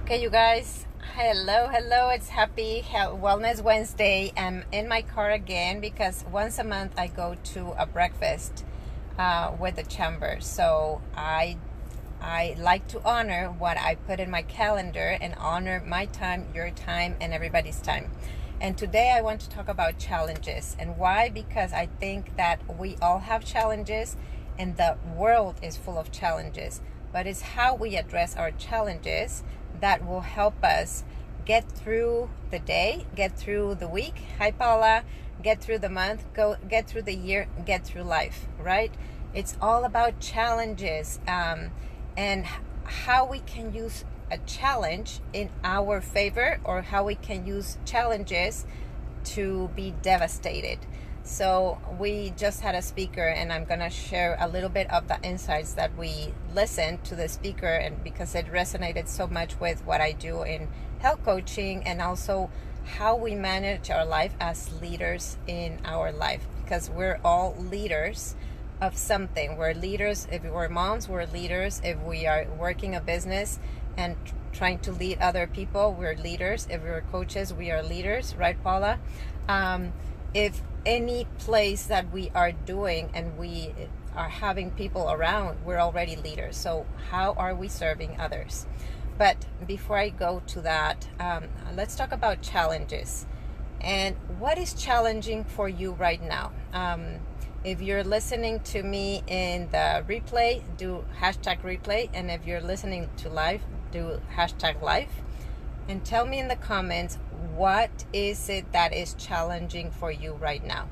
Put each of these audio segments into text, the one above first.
Okay, you guys, hello, it's Happy Wellness Wednesday. I'm in my car again because once a month I go to a breakfast with the chamber. So I like to honor what I put in my calendar and honor my time, your time, and everybody's time. And today I want to talk about challenges. And why? Because I think that we all have challenges and the world is full of challenges. But it's how we address our challenges that will help us get through the day, get through the week. Hi, Paula. Get through the month, get through the year, get through life, right? It's all about challenges and how we can use a challenge in our favor or how we can use challenges to be devastated. So we just had a speaker, and I'm going to share a little bit of the insights that we listened to the speaker, and because it resonated so much with what I do in health coaching and also how we manage our life as leaders in our life, because we're all leaders of something. We're leaders. If we're moms, we're leaders. If we are working a business and trying to lead other people, we're leaders. If we're coaches, we are leaders, right, Paula? If any place that we are doing and we are having people around, we're already leaders. So how are we serving others? But before I go to that, let's talk about challenges. And what is challenging for you right now? If you're listening to me in the replay, do hashtag replay. And if you're listening to live, do hashtag live. And tell me in the comments, what is it that is challenging for you right now?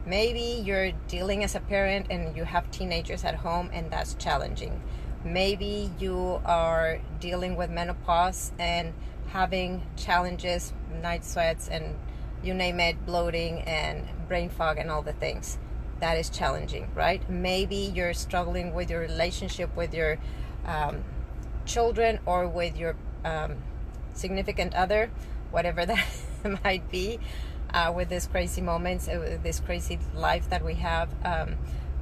Maybe you're dealing as a parent and you have teenagers at home, and that's challenging. Maybe you are dealing with menopause and having challenges, night sweats, and you name it, bloating and brain fog and all the things. That is challenging, right? Maybe you're struggling with your relationship with your children or with your significant other, whatever that might be, with these crazy moments, this crazy life that we have.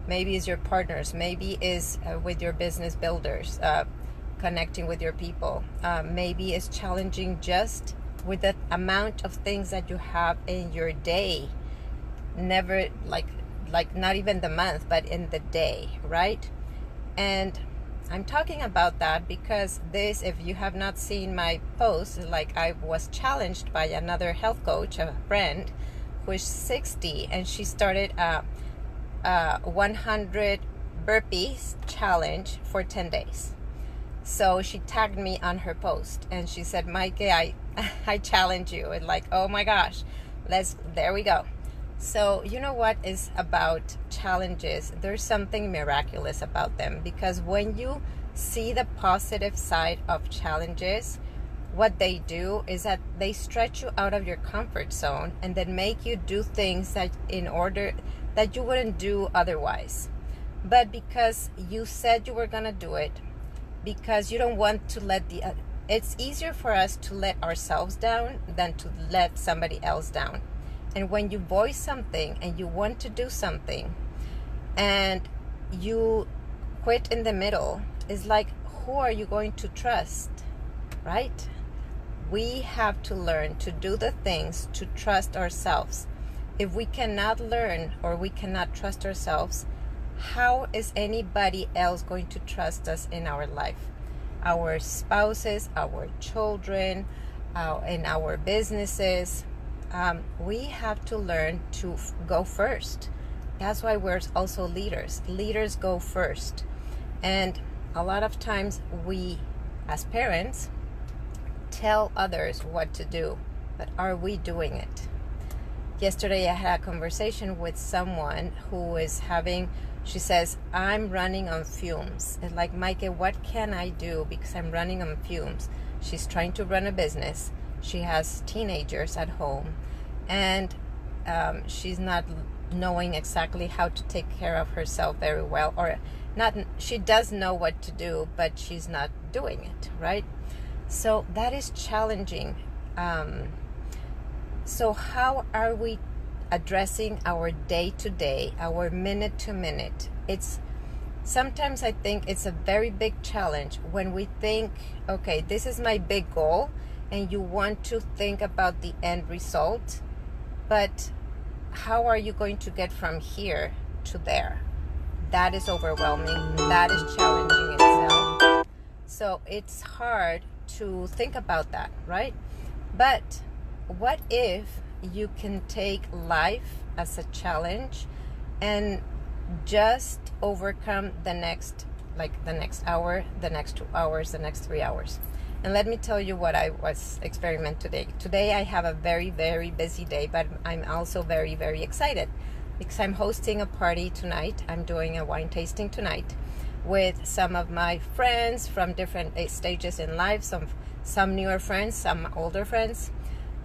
Maybe it's your partners, maybe it's with your business builders, connecting with your people. Maybe it's challenging just with the amount of things that you have in your day. Never like not even the month, but in the day, right? And I'm talking about that because this, if you have not seen my post, like I was challenged by another health coach, a friend who is 60, and she started a 100 burpees challenge for 10 days. So she tagged me on her post and she said, Maaike, I challenge you. And like, oh my gosh, there we go. So you know what is about challenges? There's something miraculous about them, because when you see the positive side of challenges, what they do is that they stretch you out of your comfort zone and then make you do things that that you wouldn't do otherwise. But because you said you were going to do it, because you don't want to let it's easier for us to let ourselves down than to let somebody else down. And when you voice something and you want to do something and you quit in the middle, it's like, who are you going to trust, right? We have to learn to do the things to trust ourselves. If we cannot learn or we cannot trust ourselves, how is anybody else going to trust us in our life? Our spouses, our children, in our businesses. We have to learn to go first. That's why we're also leaders. Leaders go first. And a lot of times we, as parents, tell others what to do, but are we doing it? Yesterday I had a conversation with someone who is she says, I'm running on fumes. And like, Maaike, what can I do? Because I'm running on fumes. She's trying to run a business. She has teenagers at home, and she's not knowing exactly how to take care of herself very well, or not. She does know what to do, but she's not doing it, right? So that is challenging. So how are we addressing our day to day, our minute to minute? It's sometimes I think it's a very big challenge when we think, okay, this is my big goal, and you want to think about the end result, but how are you going to get from here to there? That is overwhelming. That is challenging itself. So it's hard to think about that, right? But what if you can take life as a challenge and just overcome the next hour, the next 2 hours, the next 3 hours? And let me tell you what I was experimenting today. Today I have a very, very busy day, but I'm also very, very excited because I'm hosting a party tonight. I'm doing a wine tasting tonight with some of my friends from different stages in life, some newer friends, some older friends.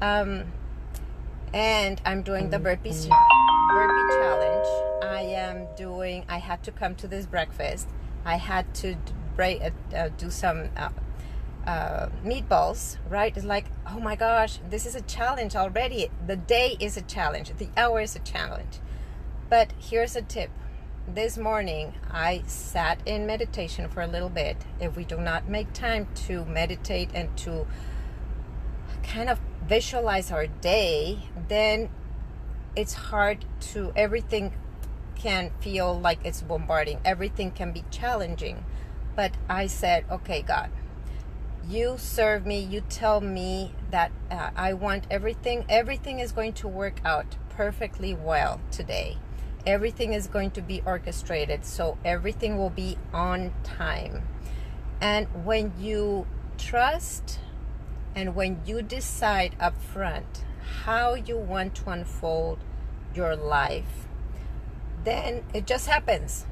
And I'm doing the burpee challenge. I had to come to this breakfast. I had to do some meatballs, right? It's like, oh my gosh, this is a challenge already. The day is a challenge. The hour is a challenge. But here's a tip. This morning, I sat in meditation for a little bit. If we do not make time to meditate and to kind of visualize our day, then it's hard to, everything can feel like it's bombarding. Everything can be challenging. But I said, okay, God, you serve me. You tell me that I want everything is going to work out perfectly well today. Everything is going to be orchestrated, so everything will be on time. And when you trust and when you decide up front how you want to unfold your life, then it just happens.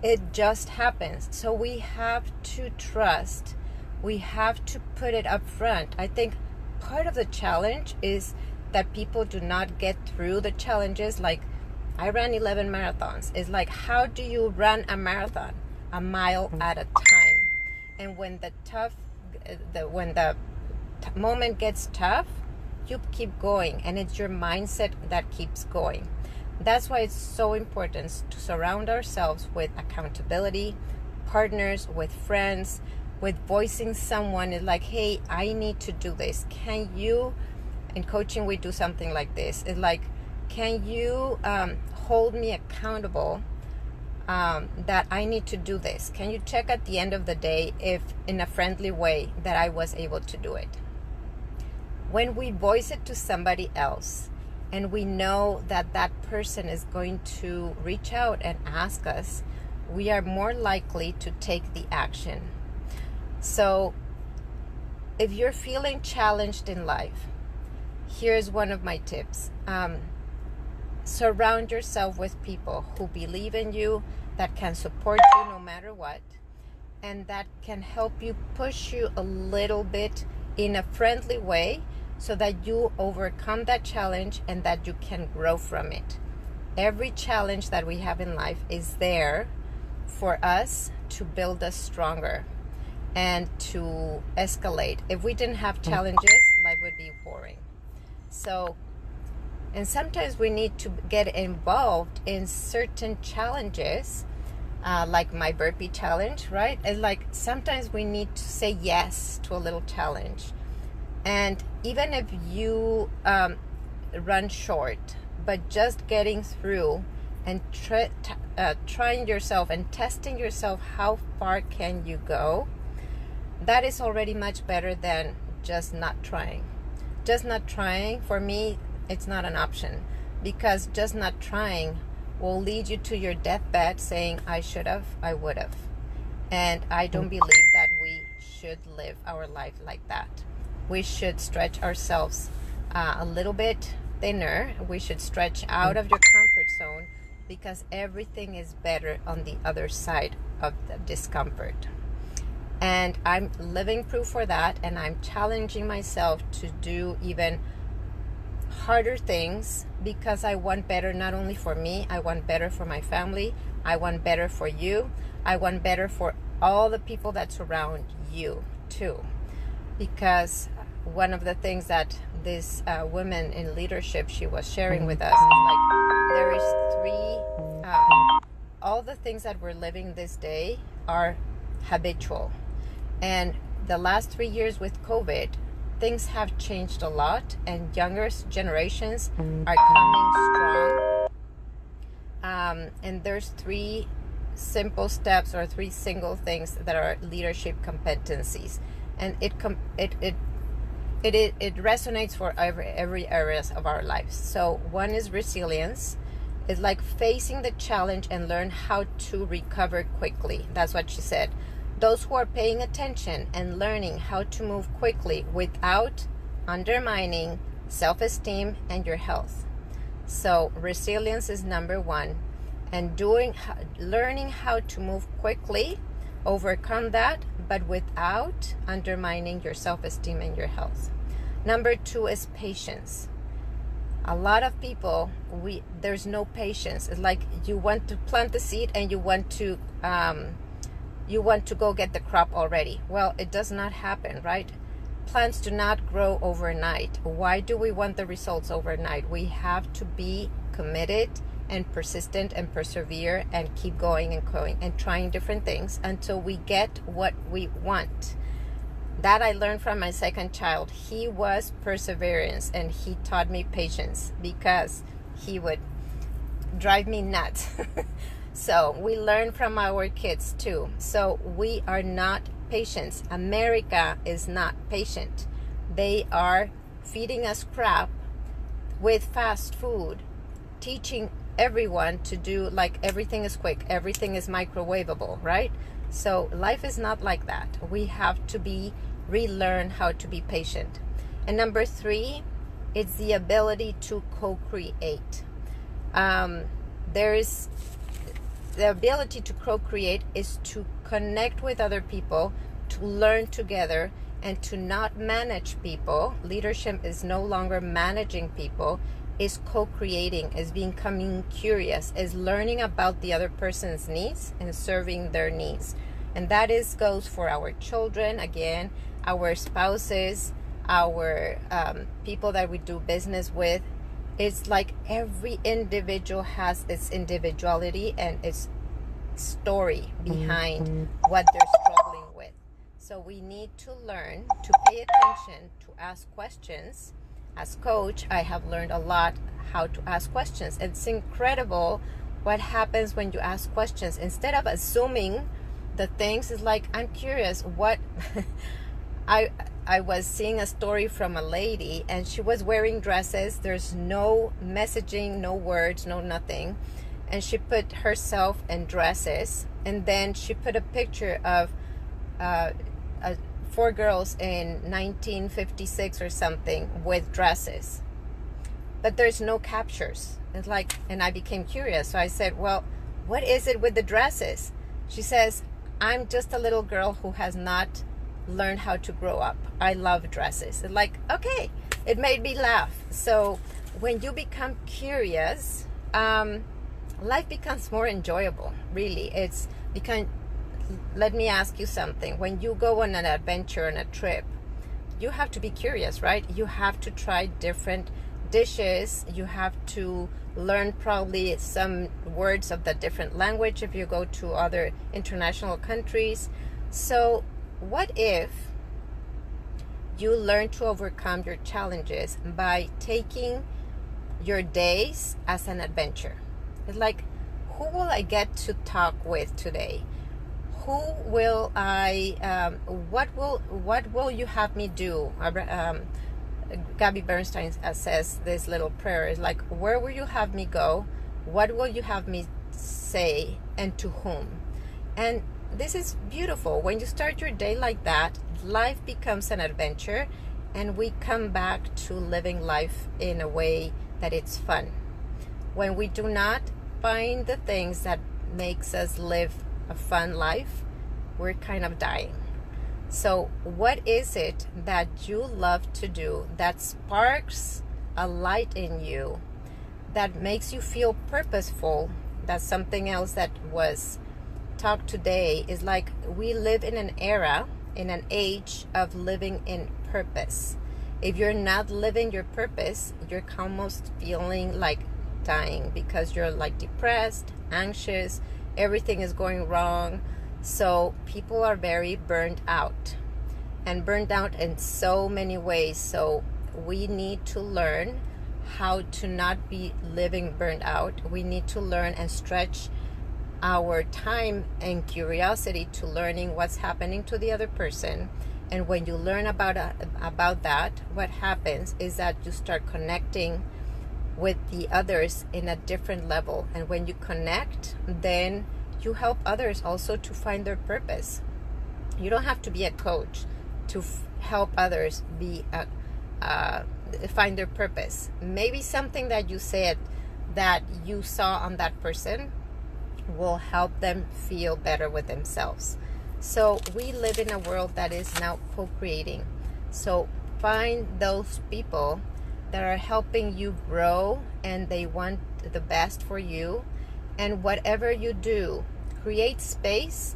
It just happens. So we have to trust. We have to put it up front. I think part of the challenge is that people do not get through the challenges. Like, I ran 11 marathons. It's like, how do you run a marathon? A mile at a time. And when the moment gets tough, you keep going, and it's your mindset that keeps going. That's why it's so important to surround ourselves with accountability, partners, with friends, with voicing someone. It's like, hey, I need to do this. Can you, in coaching we do something like this. It's like, can you hold me accountable that I need to do this? Can you check at the end of the day if in a friendly way that I was able to do it? When we voice it to somebody else and we know that that person is going to reach out and ask us, we are more likely to take the action. So if you're feeling challenged in life, here's one of my tips. Surround yourself with people who believe in you, that can support you no matter what, and that can help you, push you a little bit in a friendly way so that you overcome that challenge and that you can grow from it. Every challenge that we have in life is there for us to build us stronger and to escalate. If we didn't have challenges, life would be boring. So, and sometimes we need to get involved in certain challenges, like my burpee challenge, right? It's like sometimes we need to say yes to a little challenge. And even if you run short, but just getting through and trying yourself and testing yourself, how far can you go? That is already much better than just not trying. Just not trying, for me, it's not an option, because just not trying will lead you to your deathbed saying, I should have, I would have. And I don't believe that we should live our life like that. We should stretch ourselves a little bit thinner. We should stretch out of your comfort zone, because everything is better on the other side of the discomfort. And I'm living proof for that, and I'm challenging myself to do even harder things, because I want better not only for me, I want better for my family, I want better for you, I want better for all the people that surround you too. Because one of the things that this woman in leadership, she was sharing with us is like, there is all the things that we're living this day are habitual. And the last 3 years with COVID, things have changed a lot, and younger generations are coming strong. And there's 3 simple steps or 3 single things that are leadership competencies, and it resonates for every areas of our lives. So one is resilience. It's like facing the challenge and learn how to recover quickly. That's what she said. Those who are paying attention and learning how to move quickly without undermining self-esteem and your health. So resilience is number 1, and learning how to move quickly, overcome that, but without undermining your self-esteem and your health. Number 2 is patience. A lot of people, there's no patience. It's like you want to plant the seed and you want to go get the crop already. Well, it does not happen, right? Plants do not grow overnight. Why do we want the results overnight? We have to be committed and persistent and persevere and keep going and going and trying different things until we get what we want. That I learned from my second child. He was perseverance, and he taught me patience because he would drive me nuts. So we learn from our kids too. So we are not patient. America is not patient. They are feeding us crap with fast food, teaching everyone to do like everything is quick, everything is microwavable, right? So life is not like that. We have to relearn how to be patient. And number 3, it's the ability to co-create. The ability to co-create is to connect with other people, to learn together, and to not manage people. Leadership is no longer managing people, is co-creating, is becoming curious, is learning about the other person's needs and serving their needs. And that goes for our children, again, our spouses, our people that we do business with. It's like every individual has its individuality and its story behind what they're struggling with. So we need to learn to pay attention, to ask questions. As coach, I have learned a lot how to ask questions. It's incredible what happens when you ask questions. Instead of assuming the things, is like, I'm curious what I was seeing a story from a lady, and she was wearing dresses. There's no messaging, no words, no nothing. And she put herself in dresses, and then she put a picture of 4 girls in 1956 or something with dresses. But there's no captures. It's like, and I became curious. So I said, well, what is it with the dresses? She says, I'm just a little girl who has not learned how to grow up. I love dresses. It's like, okay, it made me laugh. So when you become curious, life becomes more enjoyable. Really, let me ask you something. When you go on an adventure, on a trip, you have to be curious, right? You have to try different dishes. You have to learn probably some words of the different language if you go to other international countries. So what if you learn to overcome your challenges by taking your days as an adventure? It's like, who will I get to talk with today? Who will what will you have me do? Gabby Bernstein says this little prayer is like, where will you have me go? What will you have me say, and to whom? And this is beautiful. When you start your day like that, life becomes an adventure, and we come back to living life in a way that it's fun. When we do not find the things that makes us live a fun life, we're kind of dying. So what is it that you love to do that sparks a light in you, that makes you feel purposeful? That's something else that was talked today. Is like, we live in an era, in an age of living in purpose. If you're not living your purpose, you're almost feeling like dying, because you're like depressed, anxious, everything is going wrong. So people are very burned out, and burned out in so many ways. So we need to learn how to not be living burned out. We need to learn and stretch our time and curiosity to learning what's happening to the other person. And when you learn about that, what happens is that you start connecting with the others in a different level. And when you connect, then you help others also to find their purpose. You don't have to be a coach to help others find their purpose. Maybe something that you said that you saw on that person will help them feel better with themselves. So we live in a world that is now co-creating. So find those people that are helping you grow and they want the best for you. And whatever you do, create space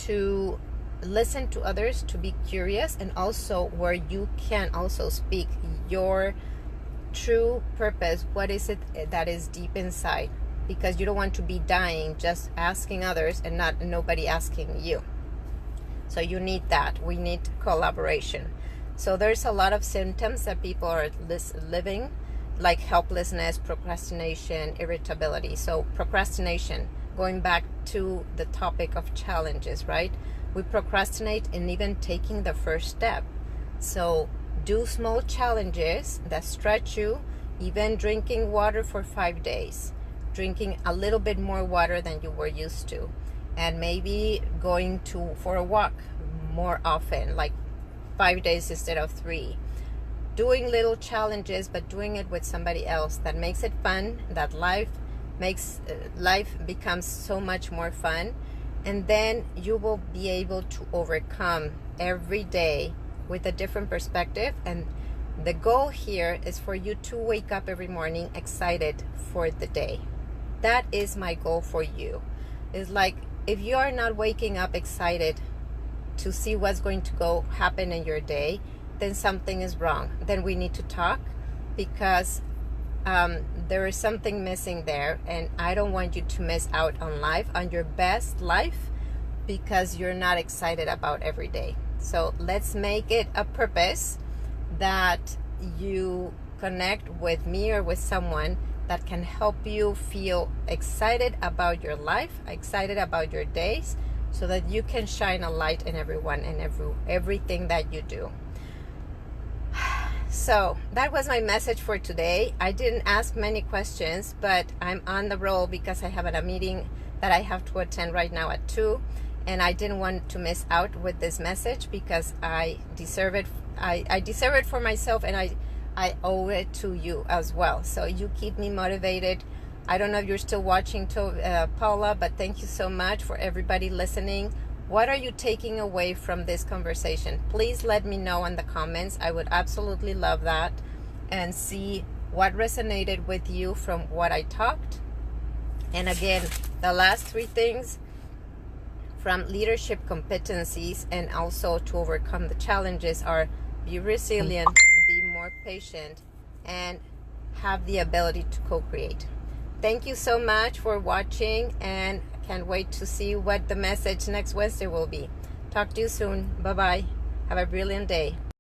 to listen to others, to be curious, and also where you can also speak your true purpose. What is it that is deep inside? Because you don't want to be dying just asking others and nobody asking you. So you need that. We need collaboration. So there's a lot of symptoms that people are living, like helplessness, procrastination, irritability. So procrastination, going back to the topic of challenges, right? We procrastinate in even taking the first step. So do small challenges that stretch you, even drinking water for 5 days, drinking a little bit more water than you were used to, and maybe going for a walk more often, like 5 days instead of 3. Doing little challenges, but doing it with somebody else. That makes it fun. That life becomes so much more fun. And then you will be able to overcome every day with a different perspective. And the goal here is for you to wake up every morning excited for the day. That is my goal for you. It's like, if you are not waking up excited to see what's going to happen in your day, then something is wrong. Then we need to talk, because there is something missing there, and I don't want you to miss out on life, on your best life, because you're not excited about every day. So let's make it a purpose that you connect with me or with someone that can help you feel excited about your life, excited about your days, so that you can shine a light in everyone and everything that you do. So that was my message for today. I didn't ask many questions, but I'm on the roll because I have a meeting that I have to attend right now at 2, and I didn't want to miss out with this message because I deserve it. I deserve it for myself, and I owe it to you as well. So you keep me motivated. I don't know if you're still watching, Paula, but thank you so much for everybody listening. What are you taking away from this conversation? Please let me know in the comments. I would absolutely love that, and see what resonated with you from what I talked. And again, the last 3 things from Leadership Competencies and also to overcome the challenges are: be resilient, be more patient, and have the ability to co-create. Thank you so much for watching, and can't wait to see what the message next Wednesday will be. Talk to you soon. Bye-bye. Have a brilliant day.